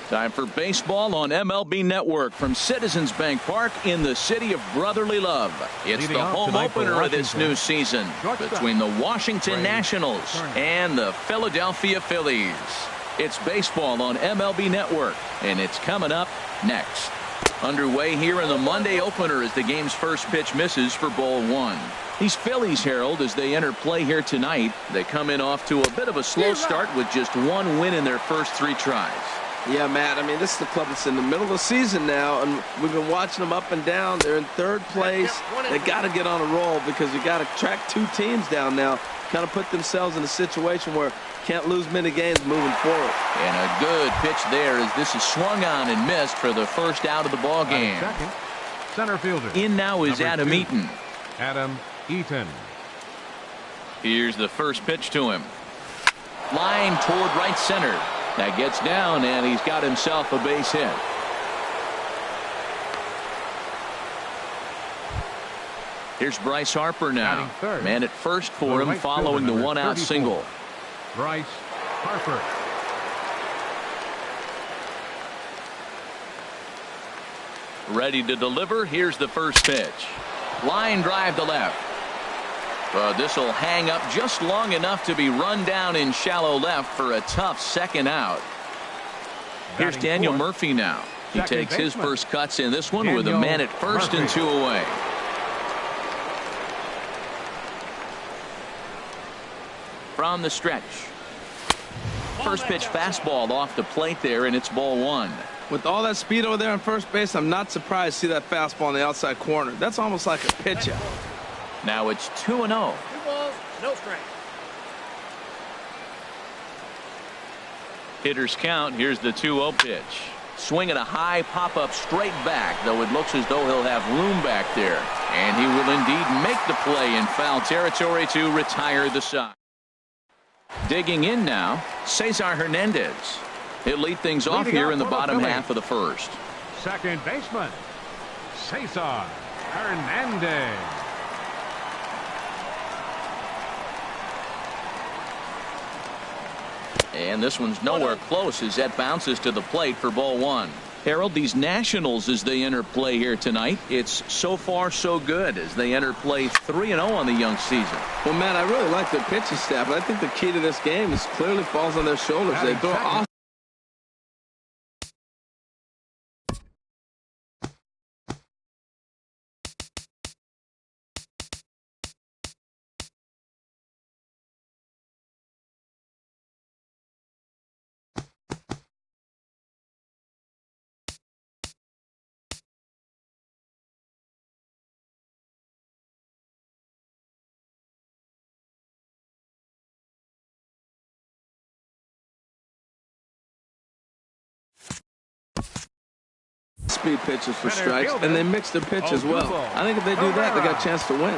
Time for baseball on MLB Network from Citizens Bank Park in the city of brotherly love. It's the home opener of this new season between the Washington Nationals and the Philadelphia Phillies. It's baseball on MLB Network, and it's coming up next. Underway here in the Monday opener as the game's first pitch misses for ball one. These Phillies, Harold, as they enter play here tonight, they come in off to a bit of a slow start with just one win in their first 3 tries. Yeah, Matt, I mean, this is the club that's in the middle of the season now, and we've been watching them up and down. They're in 3rd place. They got to get on a roll because you got to track 2 teams down now, kind of put themselves in a situation where can't lose many games moving forward. And a good pitch there as this is swung on and missed for the first out of the ball game. Second, center fielder. In now is Adam Eaton. Adam Eaton. Here's the first pitch to him. Line toward right center. That gets down, and he's got himself a base hit. Here's Bryce Harper now. Man at first for him following the one-out single. Bryce Harper. Ready to deliver. Here's the first pitch. Line drive to left. This will hang up just long enough to be run down in shallow left for a tough second out. Here's Daniel Murphy now. He takes his first cuts in this one with a man at first and 2 away. From the stretch. First pitch fastball off the plate there, and it's ball 1. With all that speed over there on first base, I'm not surprised to see that fastball on the outside corner. That's almost like a pitch out. Now it's 2-0. 2 balls, no strike. Hitters count. Here's the 2-0 pitch. Swinging a high pop-up straight back, though it looks as though he'll have room back there. And he will indeed make the play in foul territory to retire the side. Digging in now, Cesar Hernandez. He'll lead things off here in the bottom half of the first. Second baseman, Cesar Hernandez. And this one's nowhere close as that bounces to the plate for ball 1. Harold, these Nationals as they enter play here tonight, it's so far so good as they enter play 3-0 on the young season. Well, man, I really like their pitching staff, but I think the key to this game is clearly falls on their shoulders. They throw awesome. Speed pitches for strikes, and they mix their pitch as well. I think if they do that, they got a chance to win.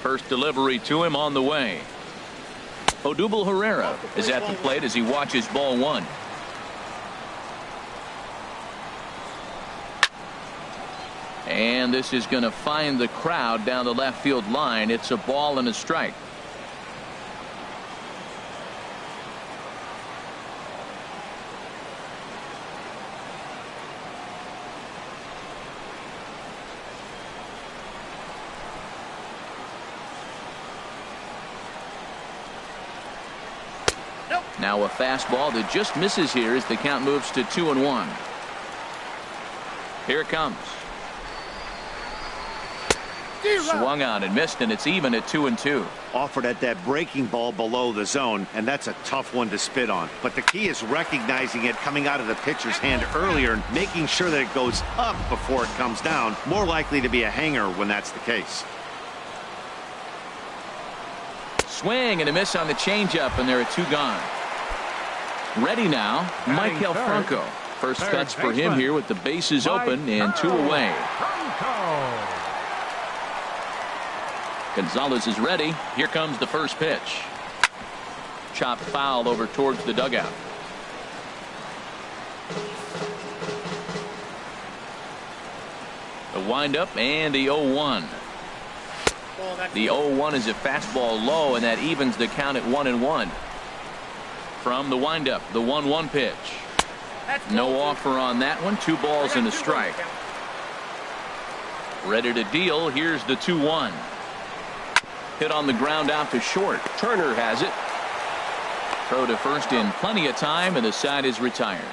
First delivery to him on the way. Odubel Herrera is at the plate as he watches ball 1. And this is going to find the crowd down the left field line. It's a ball and a strike. Now a fastball that just misses here as the count moves to 2-1. Here it comes. Swung on and missed, and it's even at 2-2. Offered at that breaking ball below the zone, and that's a tough one to spit on. But the key is recognizing it coming out of the pitcher's hand earlier and making sure that it goes up before it comes down. More likely to be a hanger when that's the case. Swing and a miss on the changeup, and there are 2 gone. Ready now, Michael Franco. First cuts for him here with the bases open and 2 away. Gonzalez is ready. Here comes the first pitch. Chopped foul over towards the dugout. The windup and the 0-1. The 0-1 is a fastball low, and that evens the count at 1-1. From the windup, the 1-1 pitch. No offer on that one. 2 balls and a strike. Ready to deal. Here's the 2-1. Hit on the ground out to short. Turner has it. Throw to first in plenty of time, and the side is retired.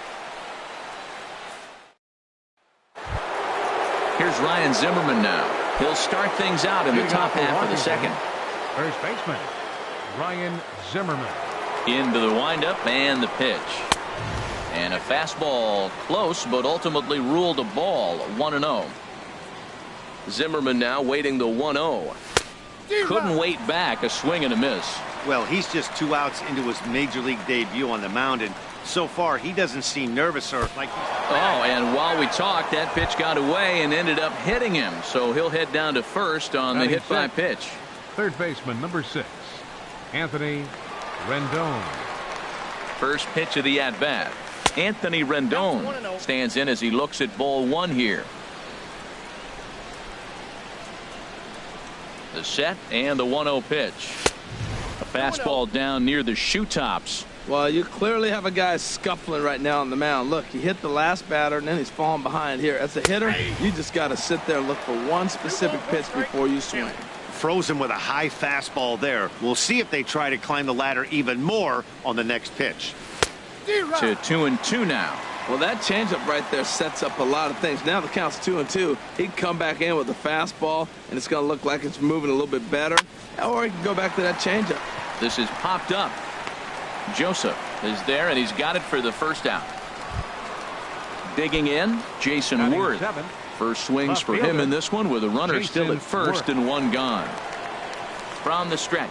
Here's Ryan Zimmerman now. He'll start things out in the top half of the second. First baseman Ryan Zimmerman. Into the windup and the pitch. And a fastball close, but ultimately ruled a ball. 1-0. Zimmerman now waiting the 1-0. Couldn't wait back. A swing and a miss. Well, he's just 2 outs into his major league debut on the mound, and so far he doesn't seem nervous or like he's... Oh, and while we talked, that pitch got away and ended up hitting him, so he'll head down to first on the hit by pitch. Third baseman number 6, Anthony Rendon. First pitch of the at bat. Anthony Rendon stands in as he looks at ball 1 here. The set and the 1-0 pitch. A fastball down near the shoe tops. Well, you clearly have a guy scuffling right now on the mound. Look, he hit the last batter, and then he's falling behind here. As a hitter, you just got to sit there and look for one specific pitch before you swing. Frozen with a high fastball there. We'll see if they try to climb the ladder even more on the next pitch. To 2-2 now. Well, that changeup right there sets up a lot of things. Now the count's 2-2. He can come back in with a fastball, and it's going to look like it's moving a little bit better. Or he can go back to that changeup. This is popped up. Joseph is there, and he's got it for the first out. Digging in, Jason Worth. First swings for him in this one with a runner still at first and 1 gone. From the stretch.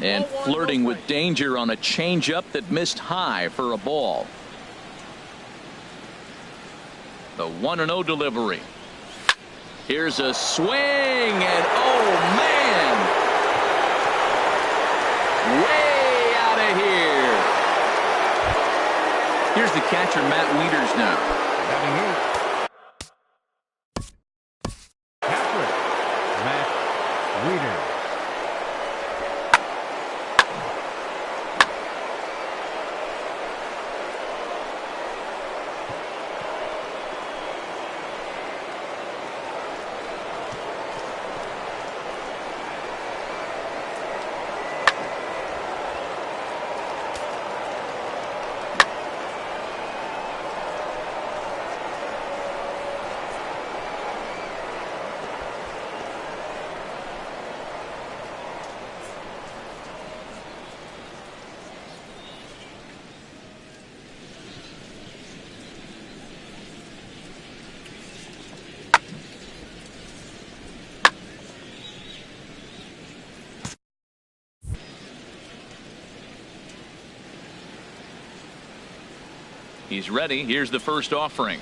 And flirting with danger on a changeup that missed high for a ball. The 1-0 delivery. Here's a swing, and oh man, way out of here. Here's the catcher, Matt Wieters now. Catcher Matt Wieters. He's ready. Here's the first offering.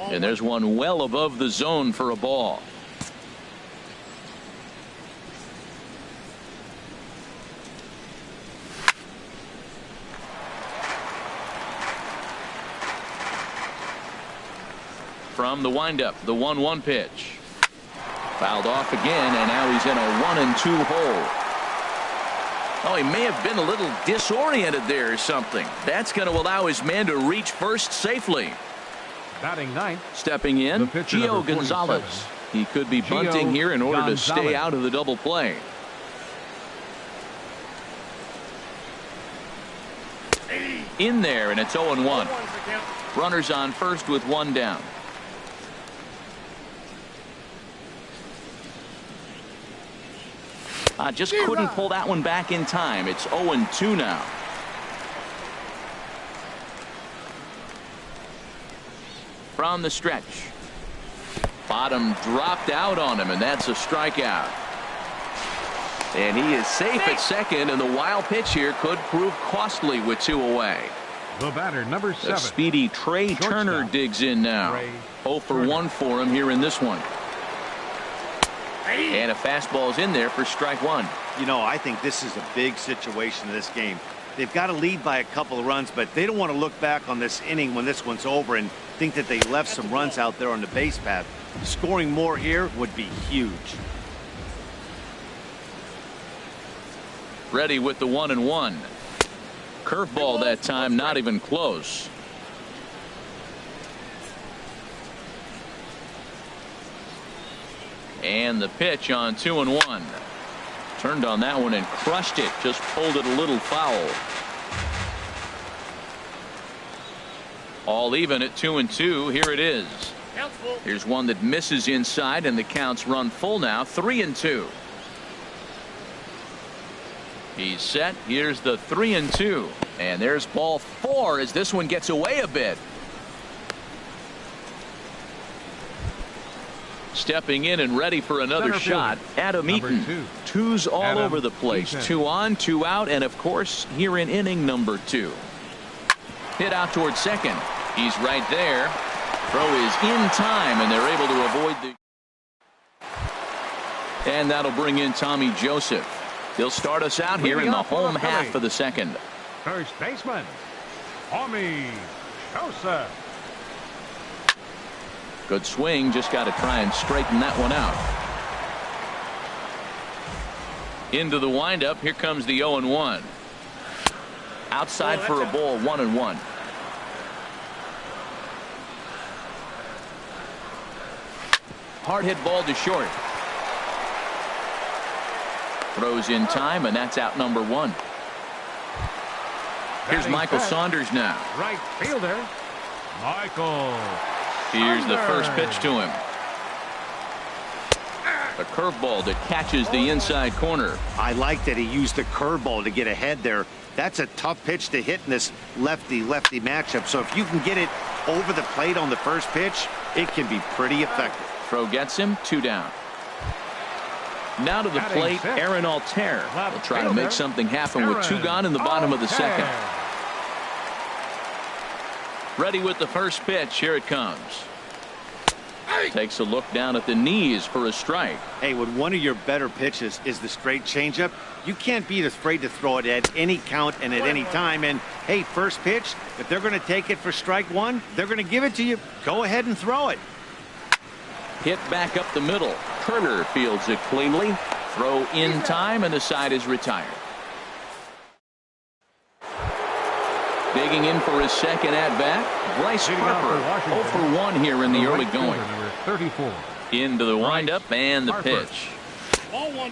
And there's one well above the zone for a ball. From the windup, the 1-1 pitch. Fouled off again, and now he's in a 1-2 hole. Oh, he may have been a little disoriented there or something. That's going to allow his man to reach first safely. Batting ninth. Stepping in, Gio Gonzalez. He could be bunting here in order to stay out of the double play. In there, and it's 0-1. 1's the count. Runners on first with one down. Just couldn't pull that one back in time. It's 0-2 now. From the stretch. Bottom dropped out on him, and that's a strikeout. And he is safe at second, and the wild pitch here could prove costly with 2 away. The batter, number 7. The speedy Trey Turner digs in now. 0 for 1 for him here in this one. And a fastball's in there for strike 1. You know, I think this is a big situation in this game. They've got to lead by a couple of runs, but they don't want to look back on this inning when this one's over and think that they left some runs out there on the base path. Scoring more here would be huge. Ready with the 1-1. Curveball that time, not even close. And the pitch on 2-1. Turned on that one and crushed it. Just pulled it a little foul. All even at 2-2. Here it is. Here's one that misses inside, and the counts run full now. 3-2. He's set. Here's the 3-2. And there's ball 4 as this one gets away a bit. Stepping in and ready for another shot, Adam Eaton. 2's all over the place. 2 on, 2 out, and of course here in inning number 2. Hit out towards second. He's right there. Throw is in time, and they're able to avoid the. And that'll bring in Tommy Joseph. He'll start us out here in the home half of the second. First baseman, Tommy Joseph. Good swing, just got to try and straighten that one out. Into the windup, here comes the 0-1. Outside for a ball, 1-1. Hard hit ball to short. Throws in time, and that's out number 1. Here's Michael Saunders now. Right fielder, Michael. Here's the first pitch to him. A curveball that catches the inside corner. I like that he used the curveball to get ahead there. That's a tough pitch to hit in this lefty-lefty matchup. So if you can get it over the plate on the first pitch, it can be pretty effective. Throw gets him, 2 down. Now to the plate, Aaron Altair will try to make something happen with 2 gone in the bottom of the second. Ready with the first pitch. Here it comes. Takes a look down at the knees for a strike. Hey, when one of your better pitches is the straight changeup, you can't be afraid to throw it at any count and at any time. And hey, first pitch, if they're going to take it for strike 1, they're going to give it to you. Go ahead and throw it. Hit back up the middle. Turner fields it cleanly. Throw in time, and the side is retired. Digging in for his second at-bat, Bryce Harper. 0 for 1 here in the early going. Number 34. Into the windup and the pitch.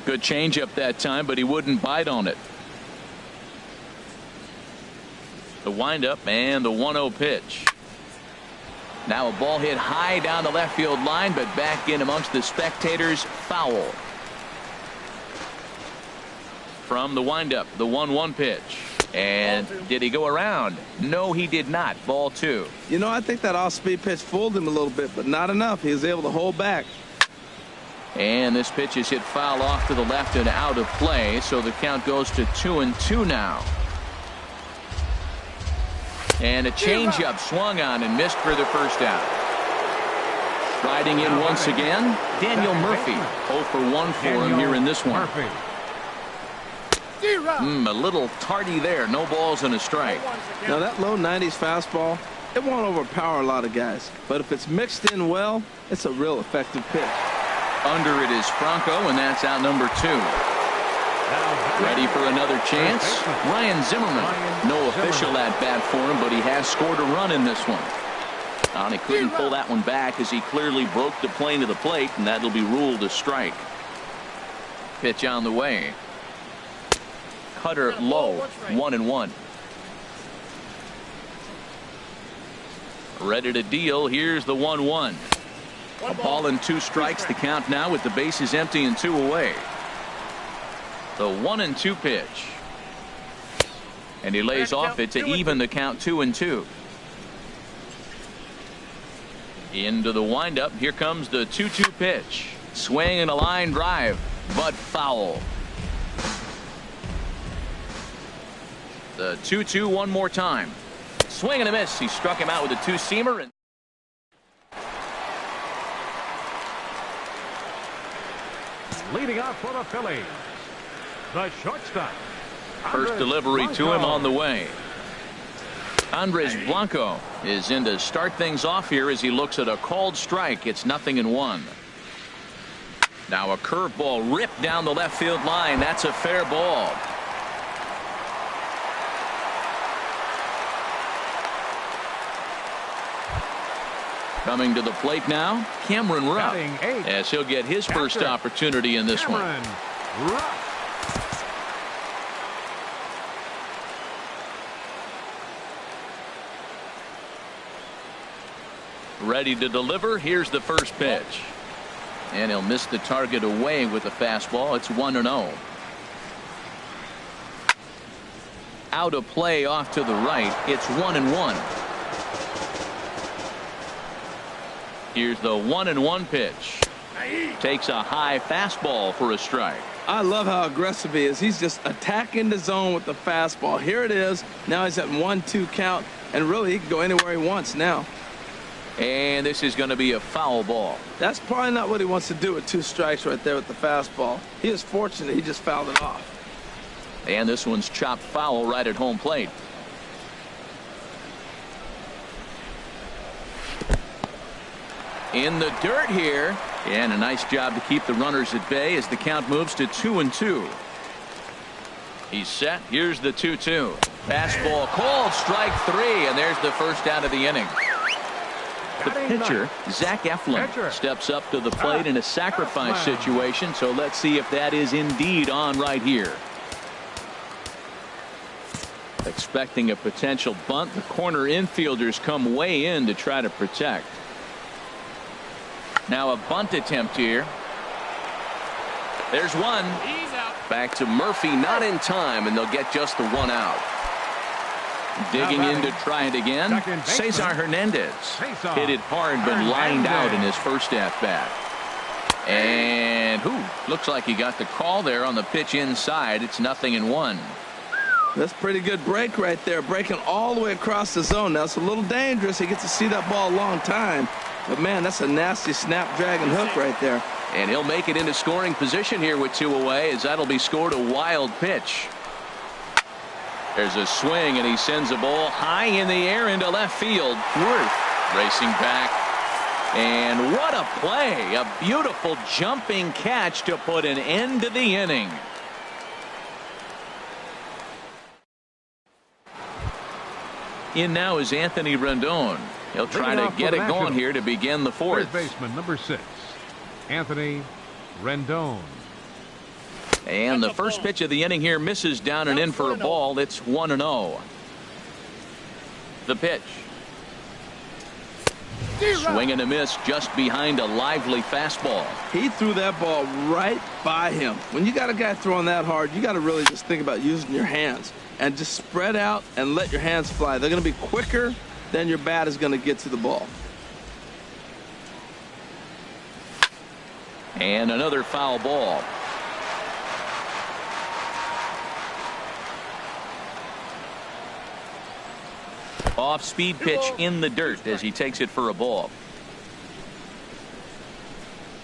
Good changeup that time, but he wouldn't bite on it. The windup and the 1-0 pitch. Now a ball hit high down the left field line, but back in amongst the spectators. Foul. From the windup, the 1-1 pitch. And did he go around? No, he did not. Ball 2. You know, I think that off-speed pitch fooled him a little bit, but not enough. He was able to hold back. And this pitch is hit foul off to the left and out of play, so the count goes to 2-2 now. And a changeup swung on and missed for the first out. Riding in once again, Daniel Murphy. 0 for 1 for him here in this one. A little tardy there. No balls and a strike. Now that low 90s fastball, it won't overpower a lot of guys. But if it's mixed in well, it's a real effective pitch. Under it is Franco, and that's out number 2. Ready for another chance? Ryan Zimmerman. No official at bat for him, but he has scored a run in this one. And he couldn't pull that one back as he clearly broke the plane to the plate, and that'll be ruled a strike. Pitch on the way. Cutter low, 1-1. Ready to deal. Here's the 1-1. A ball and 2 strikes. The count now with the bases empty and 2 away. The 1-2 pitch. And he lays off it to even the count 2-2. Into the windup. Here comes the 2-2 pitch. Swing and a line drive, but foul. The 2-2 one more time. Swing and a miss. He struck him out with a 2-seamer. And leading off for the Phillies, the shortstop. First delivery to him on the way. Andres Blanco is in to start things off here as he looks at a called strike. It's 0-1. Now a curveball ripped down the left field line. That's a fair ball. Coming to the plate now, Cameron Rupp, as he'll get his first opportunity in this one. Ready to deliver. Here's the first pitch. And he'll miss the target away with the fastball. It's 1-0. Out of play off to the right. It's 1-1. Here's the 1-1 pitch. Takes a high fastball for a strike. I love how aggressive he is. He's just attacking the zone with the fastball. Here it is. Now he's at 1-2 count. And really, he can go anywhere he wants now. And this is going to be a foul ball. That's probably not what he wants to do with 2 strikes right there with the fastball. He is fortunate he just fouled it off. And this one's chopped foul right at home plate. In the dirt here. And a nice job to keep the runners at bay as the count moves to 2-2. He's set. Here's the 2-2. Fastball called, strike 3, and there's the first out of the inning. The pitcher, Zach Eflin, steps up to the plate in a sacrifice situation, so let's see if that is indeed on right here. Expecting a potential bunt, the corner infielders come way in to try to protect. Now a bunt attempt here. There's one. Back to Murphy, not in time, and they'll get just the 1 out. Digging in to try it again, Cesar Hernandez. Hit it hard but lined out in his first at-bat. And looks like he got the call there on the pitch inside. It's 0-1. That's a pretty good break right there. Breaking all the way across the zone. Now it's a little dangerous. He gets to see that ball a long time. But man, that's a nasty snapdragon hook right there. And he'll make it into scoring position here with 2 away, as that'll be scored a wild pitch. There's a swing, and he sends a ball high in the air into left field. Worth racing back. And what a play. A beautiful jumping catch to put an end to the inning. In now is Anthony Rendon. He'll try to get it going here to begin the 4th. Third baseman, number 6, Anthony Rendon. And the first pitch of the inning here misses down and in for a ball. It's 1-0. The pitch. Swing and a miss just behind a lively fastball. He threw that ball right by him. When you got a guy throwing that hard, you got to really just think about using your hands and just spread out and let your hands fly. They're going to be quicker than your bat is going to get to the ball. And another foul ball. Off-speed pitch in the dirt as he takes it for a ball.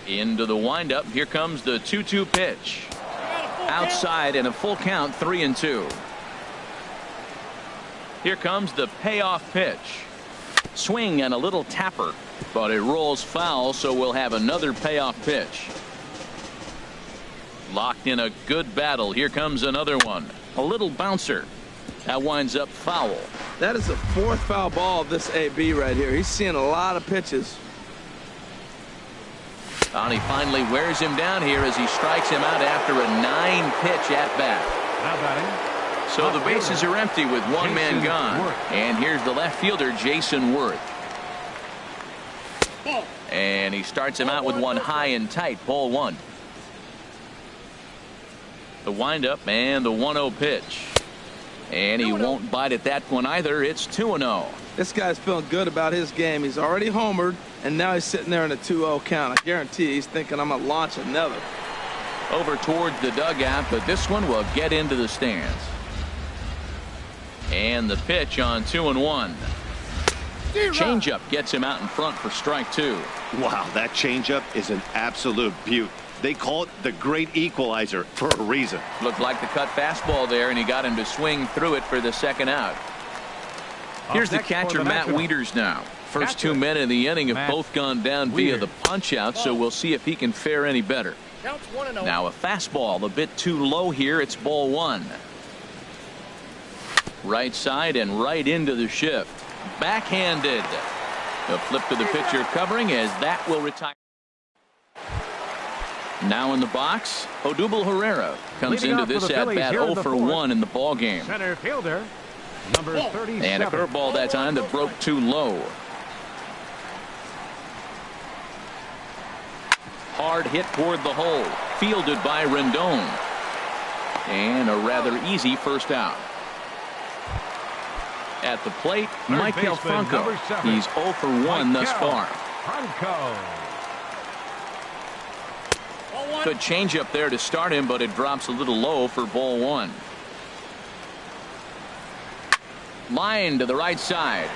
Into the windup. Here comes the 2-2 pitch. Outside and a full count, 3-2. Here comes the payoff pitch. Swing and a little tapper, but it rolls foul, so we'll have another payoff pitch. Locked in a good battle. Here comes another one. A little bouncer. That winds up foul. That is the 4th foul ball of this AB right here. He's seeing a lot of pitches. And he finally wears him down here as he strikes him out after a 9-pitch at bat. Now batting. So the bases are empty with 1 man gone. And here's the left fielder, Jason Worth. And he starts him out with one high and tight. Ball 1. The windup and the 1-0 pitch. And he won't bite at that one either. It's 2-0. This guy's feeling good about his game. He's already homered, and now he's sitting there in a 2-0 count. I guarantee he's thinking, I'm going to launch another. Over towards the dugout, but this one will get into the stands. And the pitch on 2-1. Changeup gets him out in front for strike 2. Wow, that changeup is an absolute beaut. They call it the great equalizer for a reason. Looked like the cut fastball there, and he got him to swing through it for the second out. Here's the catcher, Matt Wieters now. First 2 men in the inning have both gone down via the punch out, so we'll see if he can fare any better. Now a fastball a bit too low here. It's ball 1. Right side and right into the shift. Backhanded. A flip to the pitcher covering as that will retire. Now in the box, Odubel Herrera comes into this at bat 0 for 1 in the ball game. Center fielder, number 37. And a curveball that time that broke too low. Hard hit toward the hole, fielded by Rendon. And a rather easy first out. At the plate, Michael Franco. He's 0 for 1 thus far. Good changeup there to start him, but it drops a little low for ball 1. Line to the right side.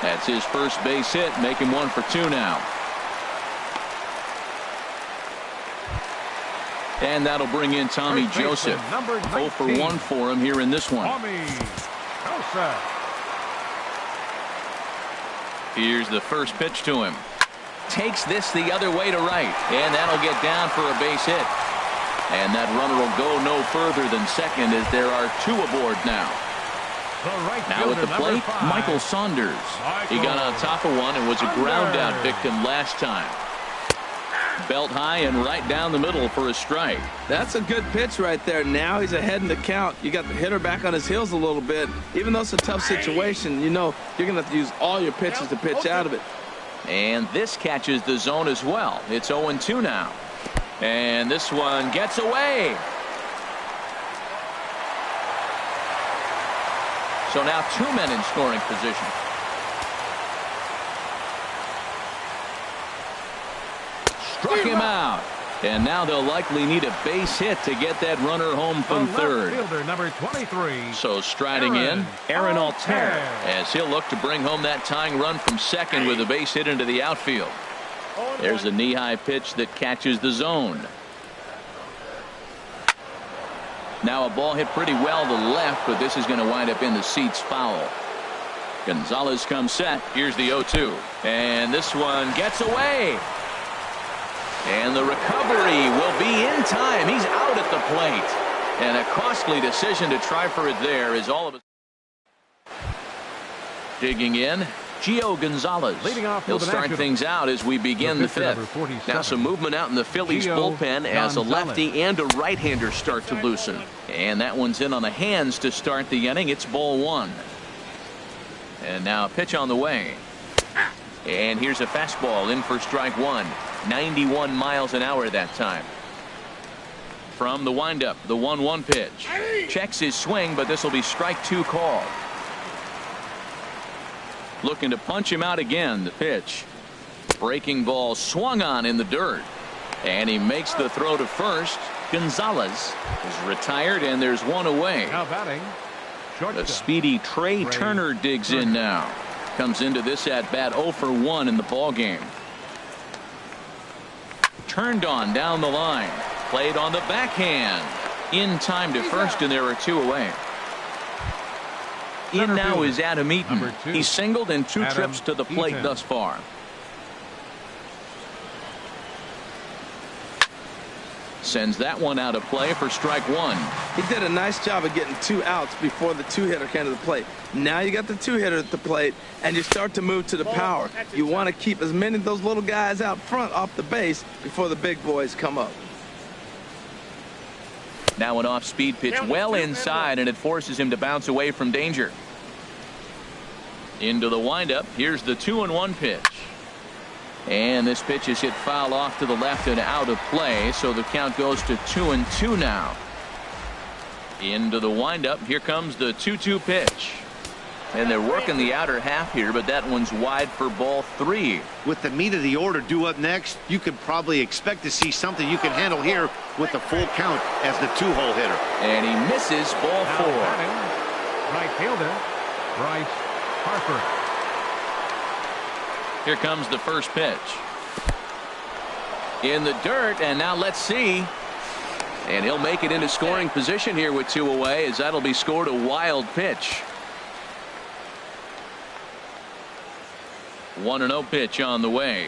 That's his first base hit, making 1 for 2 now. And that'll bring in Tommy Joseph. 0 for 1 for him here in this one. Here's the first pitch to him. Takes this the other way to right, and that'll get down for a base hit. And that runner will go no further than second as there are 2 aboard now. Now at the plate, Michael Saunders. He got on top of one and was a ground out victim last time. Belt high and right down the middle for a strike. That's a good pitch right there. Now he's ahead in the count. You got the hitter back on his heels a little bit. Even though it's a tough situation, you know you're going to have to use all your pitches to pitch out of it. And this catches the zone as well. It's 0-2 now. And this one gets away. So now 2 men in scoring position. Struck him out. And now they'll likely need a base hit to get that runner home from third. Fielder, number 23. So striding in, Aaron Altair, as he'll look to bring home that tying run from second with a base hit into the outfield. There's a knee-high pitch that catches the zone. Now a ball hit pretty well to left, but this is going to wind up in the seats foul. Gonzalez comes set. Here's the 0-2. And this one gets away. And the recovery will be in time. He's out at the plate. And a costly decision to try for it there is all of it. Digging in, Gio Gonzalez. He'll start things out as we begin the 5th. Now some movement out in the Phillies bullpen as a lefty and a right-hander start to loosen. And that one's in on the hands to start the inning. It's ball 1. And now a pitch on the way. And here's a fastball in for strike 1. 91 miles an hour that time. From the windup, the 1-1 pitch. Checks his swing, but this will be strike 2 called. Looking to punch him out again. The pitch. Breaking ball swung on in the dirt. And he makes the throw to first. Gonzalez is retired, and there's one away. Now batting, The speedy Trey Turner digs in now. Comes into this at bat 0 for 1 in the ball game. Turned on down the line. Played on the backhand. In time to first, and there are 2 away. In now is Adam Eaton. He's singled in 2 trips to the plate thus far. Sends that one out of play for strike 1. He did a nice job of getting 2 outs before the 2-hitter came to the plate. Now you got the 2-hitter at the plate, and you start to move to the power. You want to keep as many of those little guys out front off the base before the big boys come up. Now an off-speed pitch well inside, and it forces him to bounce away from danger. Into the windup. Here's the 2-1 pitch. And this pitch is hit foul off to the left and out of play, so the count goes to 2-2 now. Into the windup. Here comes the 2-2 pitch. And they're working the outer half here, but that one's wide for ball 3. With the meat of the order due up next, you could probably expect to see something you can handle here with the full count as the 2-hole hitter. And he misses ball 4. Right fielder, Bryce Harper. Here comes the first pitch. In the dirt, and now let's see. And he'll make it into scoring position here with 2 away, as that'll be scored a wild pitch. 1-0 pitch on the way.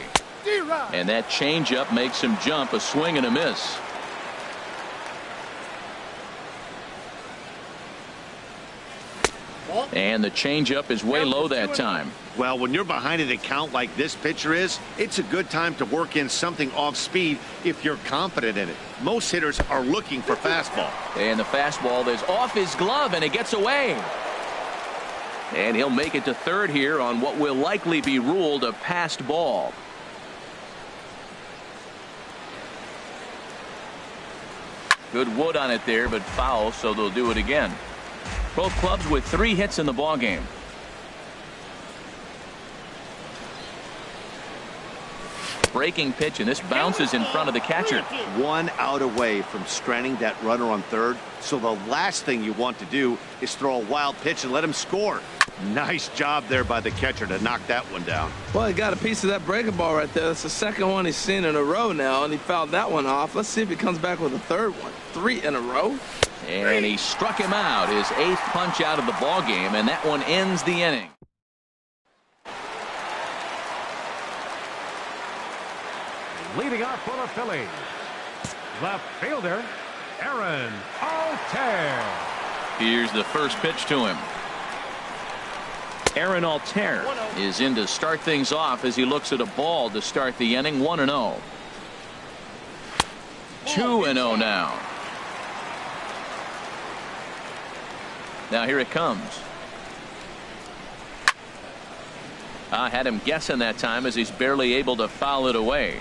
And that changeup makes him jump. A swing and a miss. And the changeup is way low that time. Well, when you're behind an account like this pitcher is, it's a good time to work in something off speed if you're confident in it. Most hitters are looking for fastball. And the fastball is off his glove, and it gets away. And he'll make it to third here on what will likely be ruled a passed ball. Good wood on it there, but foul, so they'll do it again. Both clubs with 3 hits in the ballgame. Breaking pitch, and this bounces in front of the catcher. 1 out away from stranding that runner on third, so the last thing you want to do is throw a wild pitch and let him score. Nice job there by the catcher to knock that one down. Well, he got a piece of that breaking ball right there. That's the second one he's seen in a row now, and he fouled that one off. Let's see if he comes back with a third one. 3 in a row. And he struck him out, his 8th punch out of the ball game, and that one ends the inning. Leading off for the Phillies, left fielder Aaron Altair. Here's the first pitch to him. Aaron Altair is in to start things off as he looks at a ball to start the inning. 1-0. 2-0 now. Now here it comes. I had him guessing that time as he's barely able to foul it away.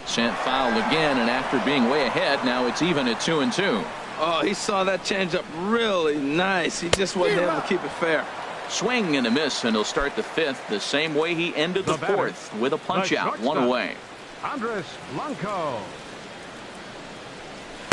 Sent foul again, and after being way ahead, now it's even at 2-2. Oh, he saw that changeup really nice. He just wasn't able to keep it fair. Swing and a miss, and he'll start the 5th the same way he ended the 4th with a punch out. 1 away. Andres Blanco.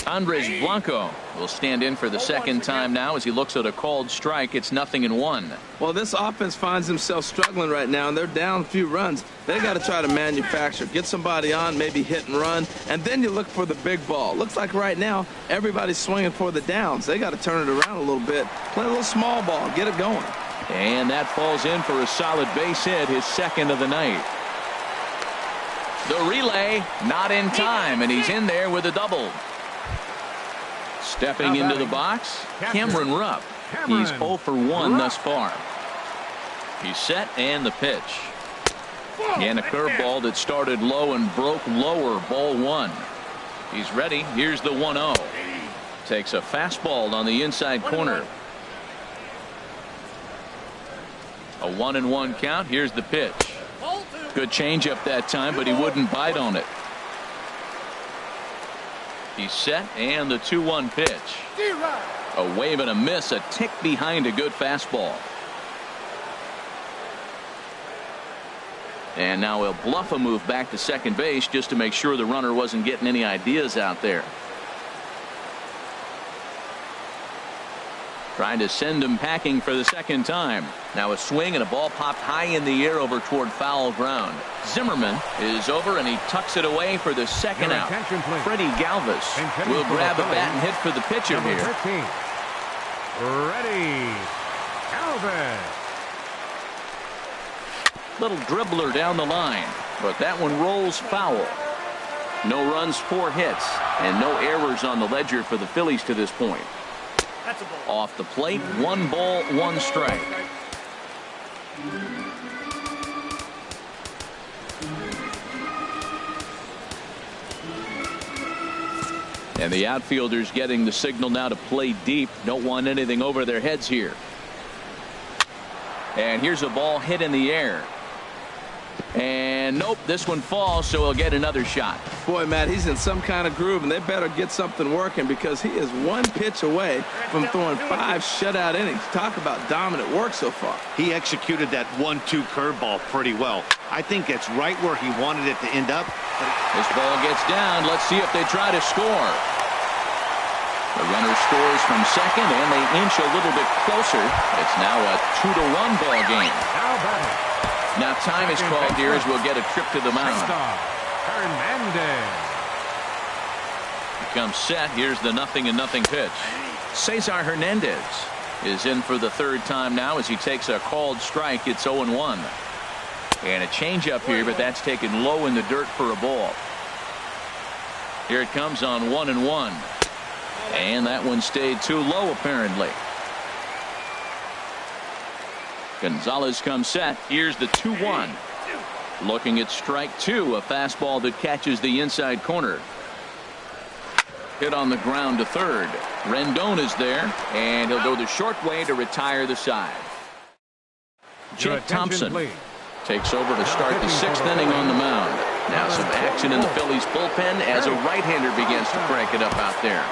Andres Blanco will stand in for the second time now as he looks at a called strike. It's 0-1. Well, this offense finds himself struggling right now, and they're down a few runs. They got to try to manufacture, get somebody on, maybe hit and run, and then you look for the big ball. Looks like right now everybody's swinging for the downs. They got to turn it around a little bit, play a little small ball, get it going. And that falls in for a solid base hit, his 2nd of the night. The relay not in time, and he's in there with a double. Stepping into the box, Cameron Rupp. He's 0 for 1 thus far. He's set, and the pitch. And a curveball that started low and broke lower. Ball 1. He's ready. Here's the 1-0. Takes a fastball on the inside corner. A 1-1 count. Here's the pitch. Good changeup that time, but he wouldn't bite on it. He's set, and the 2-1 pitch. A wave and a miss, a tick behind a good fastball. And now he'll bluff a move back to second base just to make sure the runner wasn't getting any ideas out there. Trying to send him packing for the second time. Now a swing and a ball popped high in the air over toward foul ground. Zimmerman is over, and he tucks it away for the second out. Freddie Galvis will grab a bat and hit for the pitcher here. 13. Ready, Galvis. Little dribbler down the line, but that one rolls foul. No runs, 4 hits, and no errors on the ledger for the Phillies to this point. Off the plate, 1 ball, 1 strike. And the outfielders getting the signal now to play deep. Don't want anything over their heads here. And here's a ball hit in the air. And nope, this one falls, so he'll get another shot. Boy, Matt, he's in some kind of groove, and they better get something working because he is one pitch away from throwing 5 shutout innings. Talk about dominant work so far. He executed that 1-2 curveball pretty well. I think it's right where he wanted it to end up. This ball gets down. Let's see if they try to score. The runner scores from second, and they inch a little bit closer. It's now a 2-1 ball game. Now time is called here as we'll get a trip to the mound. Hernandez. He comes set. Here's the 0-0 pitch. Cesar Hernandez is in for the 3rd time now as he takes a called strike. It's 0-1. And a changeup here, but that's taken low in the dirt for a ball. Here it comes on 1-1. And that one stayed too low apparently. Gonzalez comes set. Here's the 2-1. Looking at strike 2, a fastball that catches the inside corner. Hit on the ground to third. Rendon is there, and he'll go the short way to retire the side. Jake Thompson takes over to start the 6th inning on the mound. Now some action in the Phillies bullpen as a right-hander begins to crank it up out there.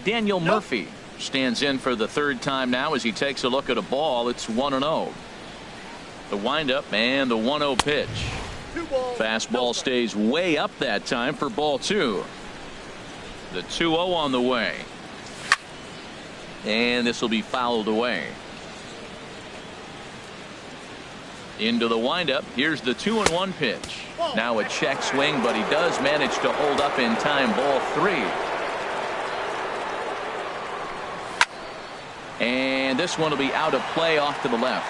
Daniel Murphy stands in for the 3rd time now as he takes a look at a ball. It's 1-0. The windup and the 1-0 pitch. Fastball stays way up that time for ball 2. The 2-0 on the way. And this will be fouled away. Into the windup. Here's the 2-1 pitch. Now a check swing, but he does manage to hold up in time. Ball 3. And this one will be out of play off to the left.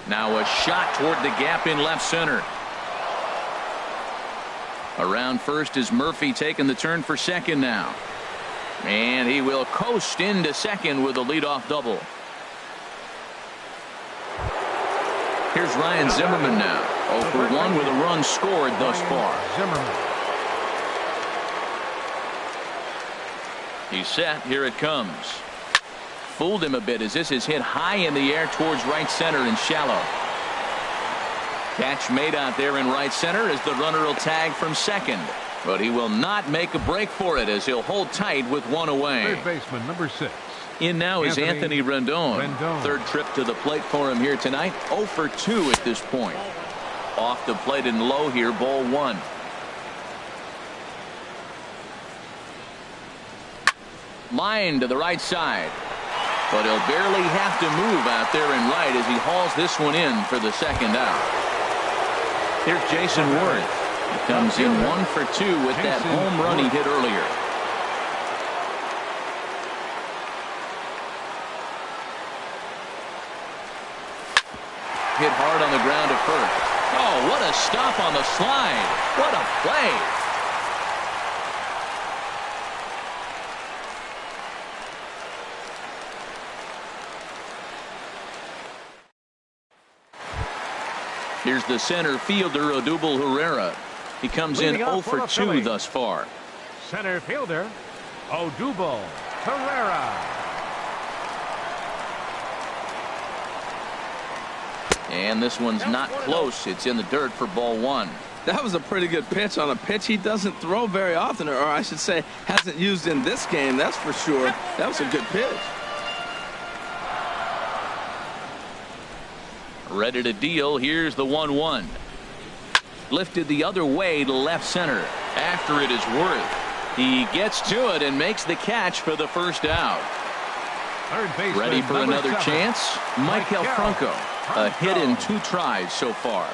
Now a shot toward the gap in left center. Around first is Murphy taking the turn for second now. And he will coast into second with a leadoff double. Here's Ryan Zimmerman now. 0 for 1 with a run scored thus far. He's set. Here it comes. Fooled him a bit as this is hit high in the air towards right center and shallow. Catch made out there in right center as the runner will tag from second. But he will not make a break for it as he'll hold tight with 1 away. Third baseman number 6. In now is Anthony Rendon. 3rd trip to the plate for him here tonight. 0 for 2 at this point. Off the plate and low here, ball 1. Line to the right side. But he'll barely have to move out there in right as he hauls this one in for the 2nd out. Here's Jason Worth. He comes in 1 for 2 with that home run he hit earlier. Hit hard on the ground at first. Oh, what a stop on the slide. What a play. Here's the center fielder, Odubel Herrera. He comes in 0 for 2 thus far. Center fielder, Odubel Herrera. And this one's not close. It's in the dirt for ball 1. That was a pretty good pitch on a pitch he doesn't throw very often, or I should say hasn't used in this game, that's for sure. That was a good pitch. Ready to deal. Here's the 1-1. Lifted the other way to left center. After it is Worth. He gets to it and makes the catch for the 1st out. Ready for another chance. Michael Franco. A hit in 2 tries so far.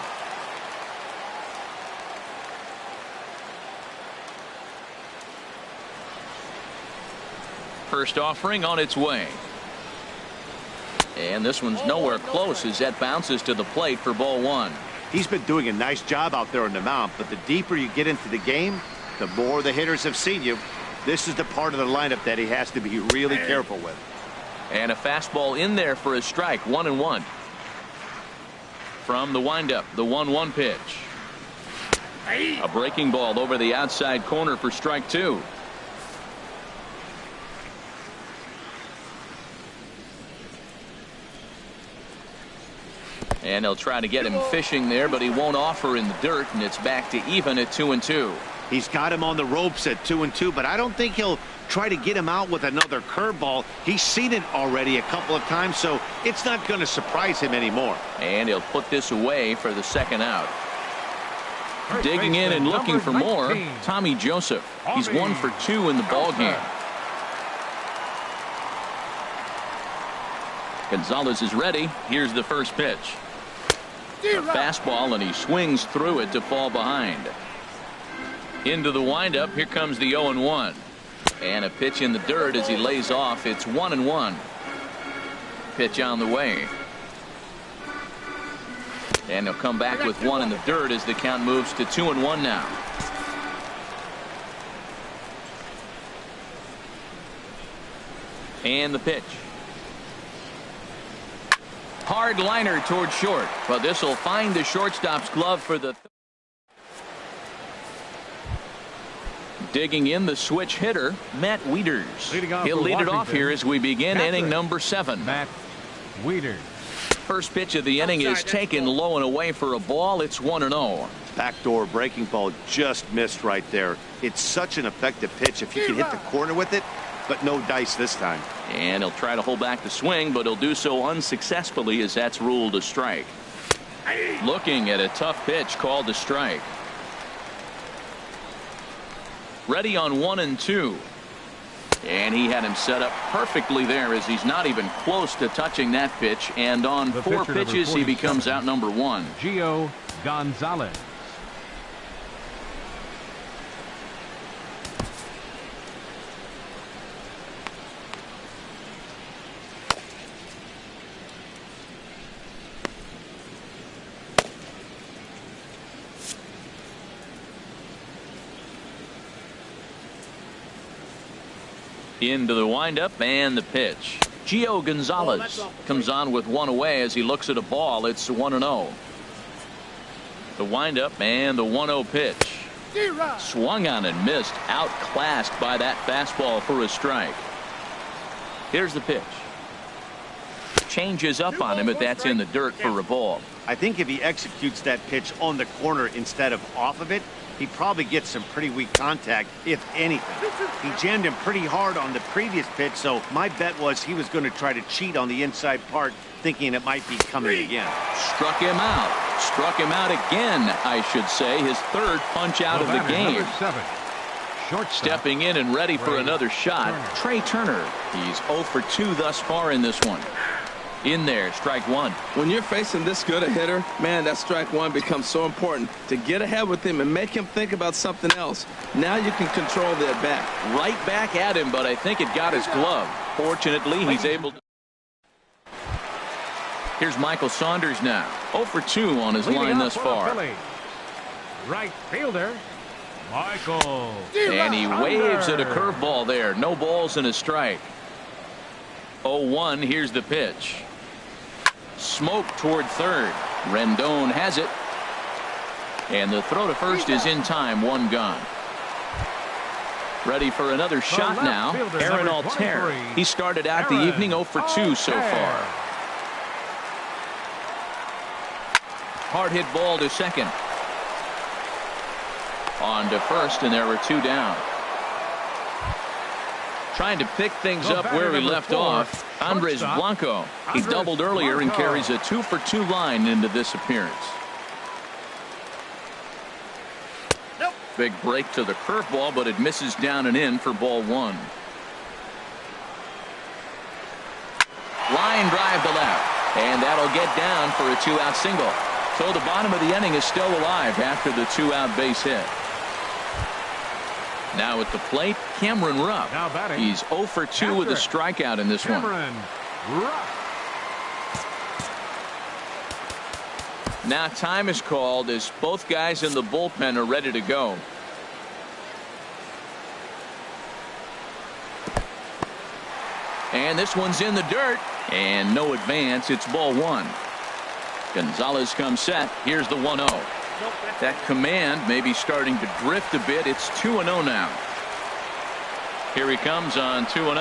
First offering on its way. And this one's nowhere close as that bounces to the plate for ball 1. He's been doing a nice job out there on the mound, but the deeper you get into the game, the more the hitters have seen you. This is the part of the lineup that he has to be really careful with. And a fastball in there for a strike, 1-1. From the windup, the 1-1 pitch. A breaking ball over the outside corner for strike 2. And they'll try to get him fishing there, but he won't offer in the dirt, and it's back to even at 2-2. He's got him on the ropes at 2-2, but I don't think he'll try to get him out with another curveball. He's seen it already a couple of times, so it's not going to surprise him anymore. And he'll put this away for the second out. Digging in and looking for more, Tommy Joseph. He's 1 for 2 in the ball game. Gonzalez is ready. Here's the first pitch. A fastball, and he swings through it to fall behind. Into the windup. Here comes the 0-1. And a pitch in the dirt as he lays off. It's 1-1. Pitch on the way. And he'll come back with 1 in the dirt as the count moves to 2-1 now. And the pitch. Hard liner toward short, but this will find the shortstop's glove for the digging in the switch hitter, Matt Wieters. He'll lead it off here as we begin inning number 7. Matt Wieters. First pitch of the inning is taken low and away for a ball. It's 1-0. Backdoor breaking ball just missed right there. It's such an effective pitch if you can hit the corner with it, but no dice this time. And he'll try to hold back the swing, but he'll do so unsuccessfully as that's ruled a strike. Looking at a tough pitch called a strike. Ready on 1-2. And he had him set up perfectly there as he's not even close to touching that pitch. And on 4 pitches, he becomes out number 1. Gio Gonzalez. Into the windup and the pitch. Gio Gonzalez comes on with 1 away as he looks at a ball. It's 1-0. The windup and the 1-0 pitch. Swung on and missed. Outclassed by that fastball for a strike. Here's the pitch. Changes up on him, but that's in the dirt for a ball. I think if he executes that pitch on the corner instead of off of it, he probably gets some pretty weak contact, if anything. He jammed him pretty hard on the previous pitch, so my bet was he was going to try to cheat on the inside part, thinking it might be coming again. Struck him out. Struck him out again, I should say. His 3rd punch out of the game. Stepping in and ready for another shot, Trey Turner. He's 0 for 2 thus far in this one. In there, strike 1. When you're facing this good a hitter, man, that strike 1 becomes so important to get ahead with him and make him think about something else. Now you can control the at bat. Right back at him, but I think it got his glove. Fortunately, he's able to. Here's Michael Saunders now. 0 for 2 on his line thus far. Right fielder, Michael. And he waves at a curveball there. No balls and a strike. 0-1. Here's the pitch. Smoke toward third. Rendon has it. And the throw to first is in time. 1 gone. Ready for another shot now. Aaron Altair. He started out the evening 0 for 2 so far. Hard hit ball to second. On to first, and there were 2 down. Trying to pick things up where he left off. Andres Blanco. He doubled earlier and carries a 2 for 2 line into this appearance. Big break to the curveball, but it misses down and in for ball 1. Line drive to left. And that'll get down for a 2-out single. So the bottom of the inning is still alive after the 2-out base hit. Now at the plate, Cameron Rupp. Now batting. He's 0 for 2 with a strikeout in this one. Rupp. Now time is called as both guys in the bullpen are ready to go. And this one's in the dirt. And no advance. It's ball 1. Gonzalez comes set. Here's the 1-0. That command may be starting to drift a bit. It's 2-0 now. Here he comes on 2-0.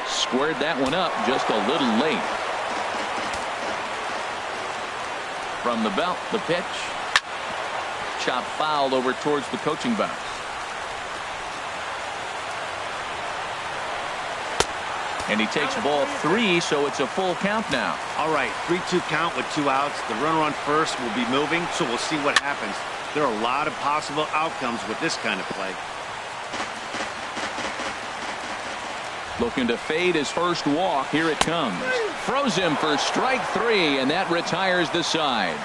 Squared that one up just a little late. From the belt, the pitch. Chop foul over towards the coaching box. And he takes ball 3, so it's a full count now. All right, 3-2 count with 2 outs. The runner on first will be moving, so we'll see what happens. There are a lot of possible outcomes with this kind of play. Looking to fade his first walk. Here it comes. Throws him for strike 3, and that retires the side.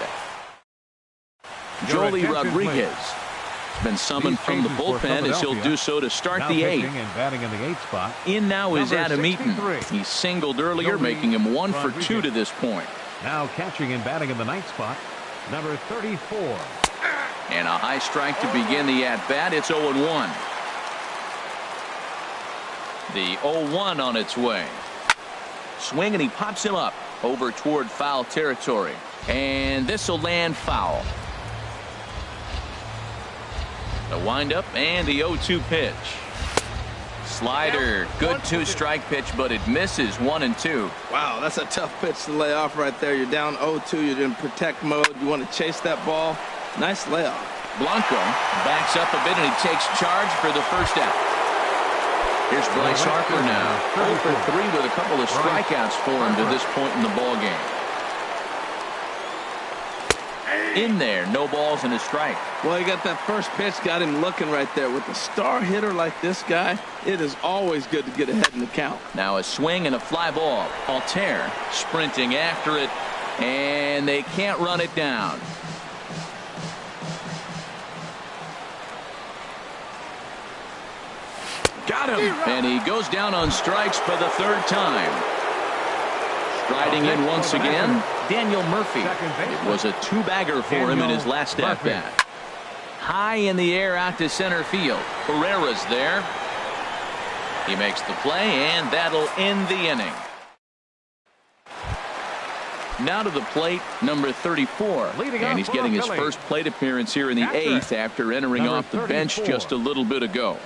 Joely Rodriguez has been summoned from the bullpen as he'll do so to start the 8th. And batting in the 8th spot. In now is Number Adam Eaton. 63. He singled earlier, making him 1 for 2 to this point. Now catching and batting in the 9th spot, number 34. And a high strike to begin the at-bat. It's 0-1. The 0-1 on its way. Swing, and he pops him up over toward foul territory. And this will land foul. The windup and the 0-2 pitch. Slider, good 2-strike pitch, but it misses 1 and 2. Wow, that's a tough pitch to lay off right there. You're down 0-2. You're in protect mode. You want to chase that ball. Nice layoff. Blanco backs up a bit, and he takes charge for the first out. Here's Bryce Harper now. 0 for 3 with a couple of strikeouts for him to this point in the ball game. In there, no balls and a strike. Well, he got that first pitch, got him looking right there. With a star hitter like this guy, it is always good to get ahead in the count. Now a swing and a fly ball. Altair sprinting after it, and they can't run it down. Got him, and he goes down on strikes for the 3rd time. Striding in once again, Daniel Murphy. It was a 2-bagger for him in his last at-bat. High in the air out to center field. Pereira's there. He makes the play, and that'll end the inning. Now to the plate, number 34. And he's getting his first plate appearance here in the 8th after entering off the bench just a little bit ago.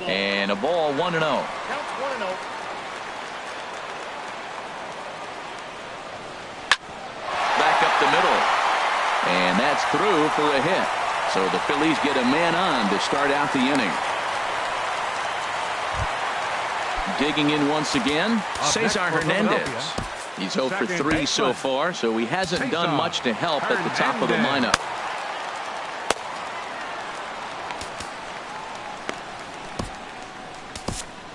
And a ball, 1-0. Counts 1-0. Back up the middle. And that's through for a hit. So the Phillies get a man on to start out the inning. Digging in once again, Cesar Hernandez. He's 0 for 3 so far, so he hasn't done much to help at the top of the lineup.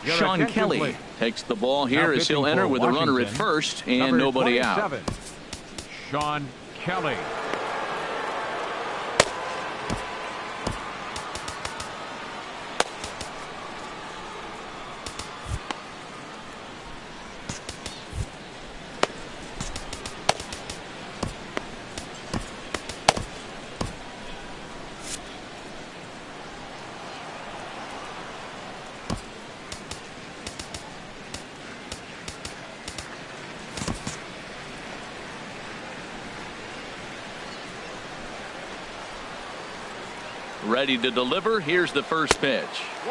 Sean Kelly takes the ball here as he'll enter with a runner at first and nobody out. Sean Kelly. Ready to deliver. Here's the first pitch.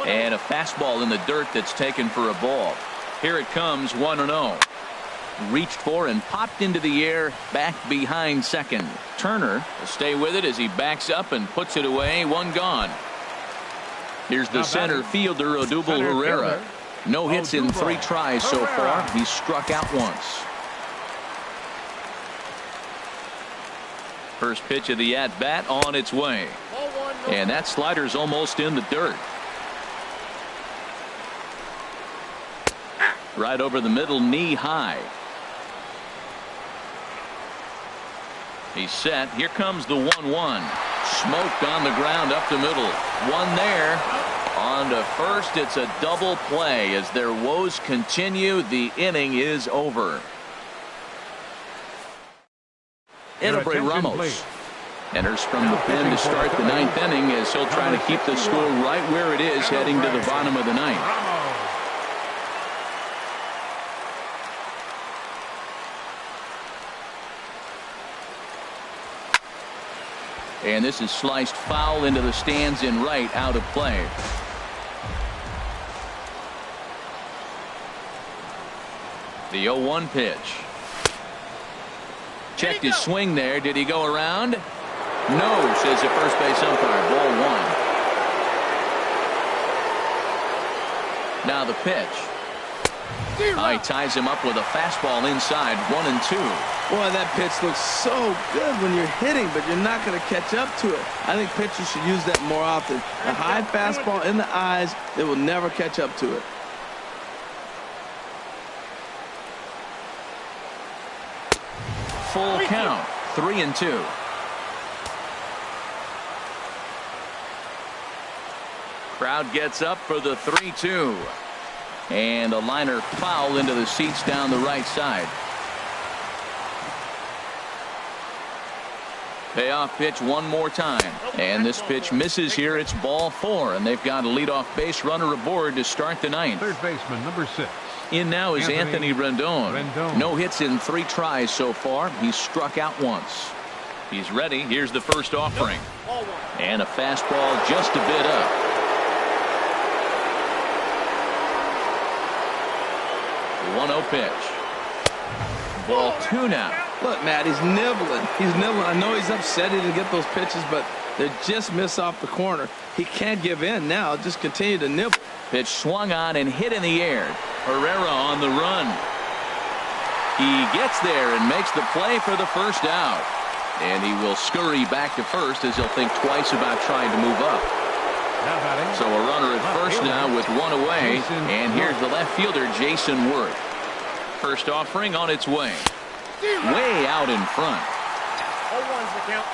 And a fastball in the dirt that's taken for a ball. Here it comes, 1-0. Reached for and popped into the air back behind second. Turner will stay with it as he backs up and puts it away. 1 gone. Here's the center fielder, Odubel Herrera. No hits in 3 tries so far. He's struck out once. First pitch of the at-bat on its way. And that slider's almost in the dirt. Right over the middle, knee high. He's set. Here comes the 1-1. Smoked on the ground up the middle. One there. On to first. It's a double play as their woes continue. The inning is over. Edobre Ramos enters from the pen to start the ninth inning as he'll try to keep the score right where it is heading to the bottom of the ninth. And this is sliced foul into the stands in right, out of play. The 0-1 pitch. Checked his swing there. Did he go around? No, says the first base umpire. Ball one. Now the pitch. He ties him up with a fastball inside. 1-2. Boy, that pitch looks so good when you're hitting, but you're not going to catch up to it. I think pitchers should use that more often. A high fastball in the eyes, they will never catch up to it. Full count. 3-2. Crowd gets up for the 3-2. And a liner foul into the seats down the right side. Payoff pitch one more time. And this pitch misses here. It's ball four. And they've got a leadoff base runner aboard to start the ninth. Third baseman, number 6. In now is Anthony Rendon. No hits in 3 tries so far. He's struck out once. He's ready. Here's the first offering. And a fastball just a bit up. 1-0 pitch. Ball 2 now. Look, Matt, he's nibbling. He's nibbling. I know he's upset he didn't get those pitches, but they just miss off the corner. He can't give in now. Just continue to nibble. Pitch swung on and hit in the air. Herrera on the run. He gets there and makes the play for the first out. And he will scurry back to first as he'll think twice about trying to move up. So a runner at first now with one away. And here's the left fielder, Jason Worth. First offering on its way. Way out in front. 0-1's the count.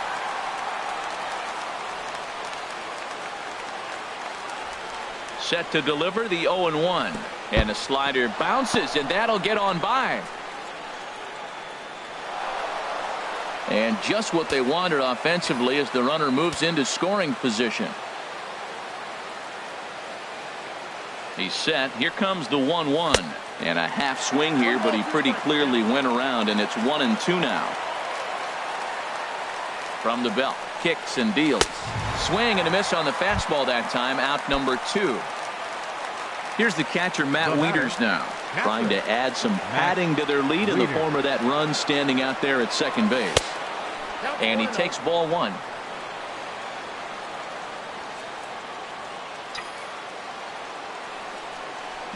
Set to deliver the 0-1. And a slider bounces, and that'll get on by. And just what they wanted offensively as the runner moves into scoring position. He's set. Here comes the 1-1. And a half swing here, but he pretty clearly went around, and it's 1-2 now. From the belt, kicks and deals. Swing and a miss on the fastball that time. Out number 2. Here's the catcher, Matt Wieters now, trying to add some padding to their lead in the form of that run standing out there at second base. And he takes ball 1.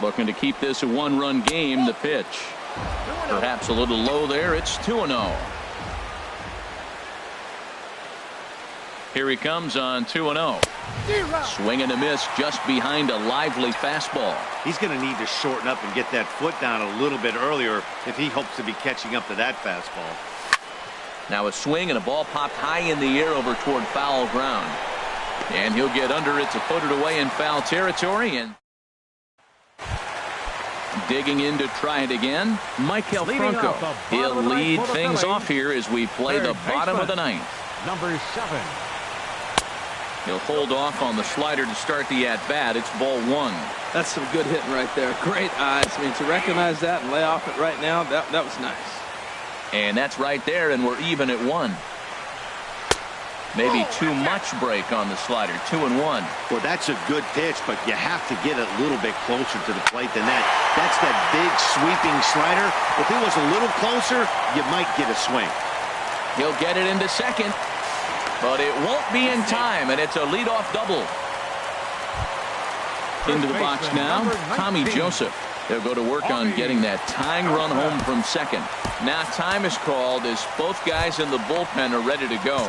Looking to keep this a 1-run game. The pitch perhaps a little low there. It's 2-0. Here he comes on 2-0. Swing and a miss just behind a lively fastball. He's going to need to shorten up and get that foot down a little bit earlier if he hopes to be catching up to that fastball. Now a swing and a ball popped high in the air over toward foul ground. And he'll get under it to put it away in foul territory. And digging in to try it again, Michael Franco. He'll lead things off here as we play the bottom of the ninth. Number 7. He'll hold off on the slider to start the at-bat. It's ball 1. That's some good hitting right there. Great eyes. I mean, to recognize that and lay off it right now, that was nice. And that's right there, and we're even at 1. Maybe too much break on the slider. 2-1. Well, that's a good pitch, but you have to get a little bit closer to the plate than that. That's that big sweeping slider. If it was a little closer, you might get a swing. He'll get it into second, but it won't be in time, and it's a leadoff double. Into the box now, Tommy Joseph. They'll go to work on getting that tying run home from second. Now time is called as both guys in the bullpen are ready to go.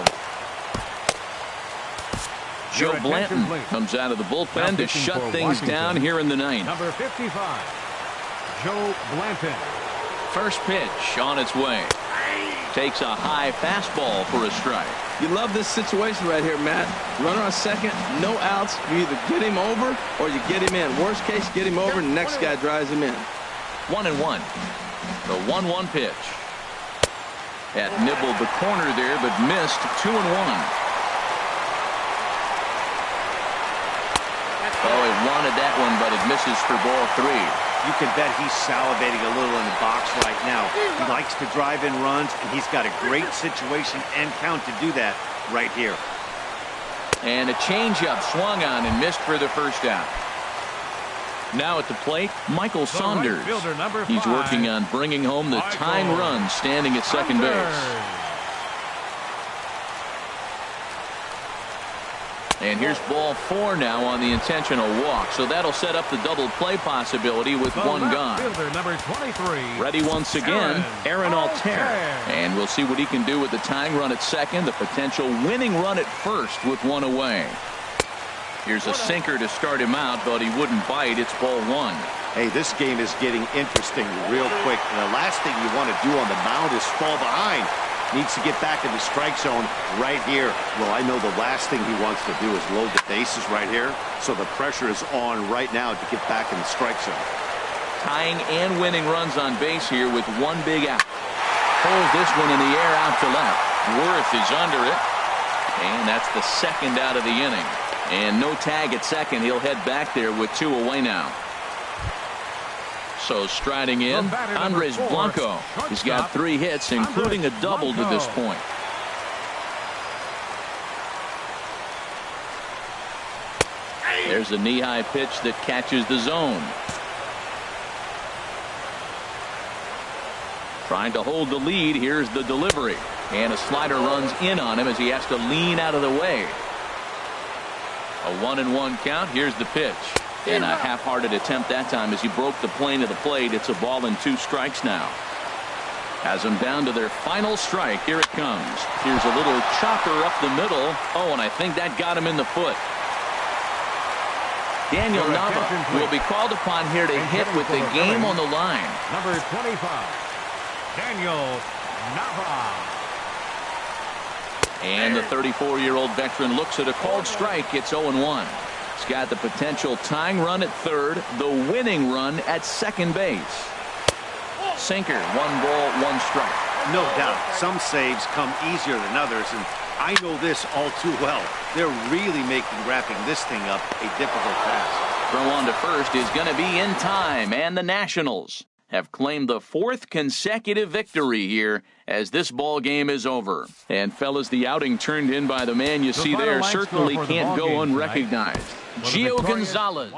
Joe Blanton comes out of the bullpen to shut things down here in the ninth. Number 55. Joe Blanton. First pitch on its way. Takes a high fastball for a strike. You love this situation right here, Matt. Runner on second, no outs. You either get him over or you get him in. Worst case, get him over and the next guy drives him in. 1-1. The 1-1 pitch. That nibbled the corner there, but missed. 2-1. Oh, he wanted that one, but it misses for ball 3. You can bet he's salivating a little in the box right now. He likes to drive in runs, and he's got a great situation and count to do that right here. And a changeup swung on and missed for the first out. Now at the plate, Michael Saunders. Right fielder, number 5. He's working on bringing home the tying run standing at second base. And here's ball 4 now on the intentional walk. So that'll set up the double play possibility with one gone. Fielder, number 23. Ready once again, Aaron Altair. And we'll see what he can do with the tying run at second, the potential winning run at first with one away. Here's a sinker to start him out, but he wouldn't bite. It's ball 1. Hey, this game is getting interesting real quick. And the last thing you want to do on the mound is fall behind. Needs to get back in the strike zone right here. Well, I know the last thing he wants to do is load the bases right here. So the pressure is on right now to get back in the strike zone. Tying and winning runs on base here with one big out. Pulls this one in the air out to left. Worth is under it. And that's the second out of the inning. And no tag at second. He'll head back there with 2 away now. So striding in, Andres Blanco. He's got 3 hits, including a double to this point. There's a knee-high pitch that catches the zone. Trying to hold the lead. Here's the delivery. And a slider runs in on him as he has to lean out of the way. A 1-1 count. Here's the pitch. And a half-hearted attempt that time as he broke the plane of the plate. It's a ball and 2 strikes now. Has them down to their final strike. Here it comes. Here's a little chopper up the middle. Oh, and I think that got him in the foot. Daniel Nava will be called upon here to hit with the game on the line. Number 25, Daniel Nava. And the 34-year-old veteran looks at a called strike. It's 0-1. He's got the potential tying run at third, the winning run at second base. Sinker, 1 ball, 1 strike. No doubt, some saves come easier than others, and I know this all too well. They're really making wrapping this thing up a difficult task. Throw on to first is going to be in time, and the Nationals have claimed the 4th consecutive victory here as this ball game is over. And fellas, the outing turned in by the man you see there certainly can't go unrecognized. Gio Gonzalez.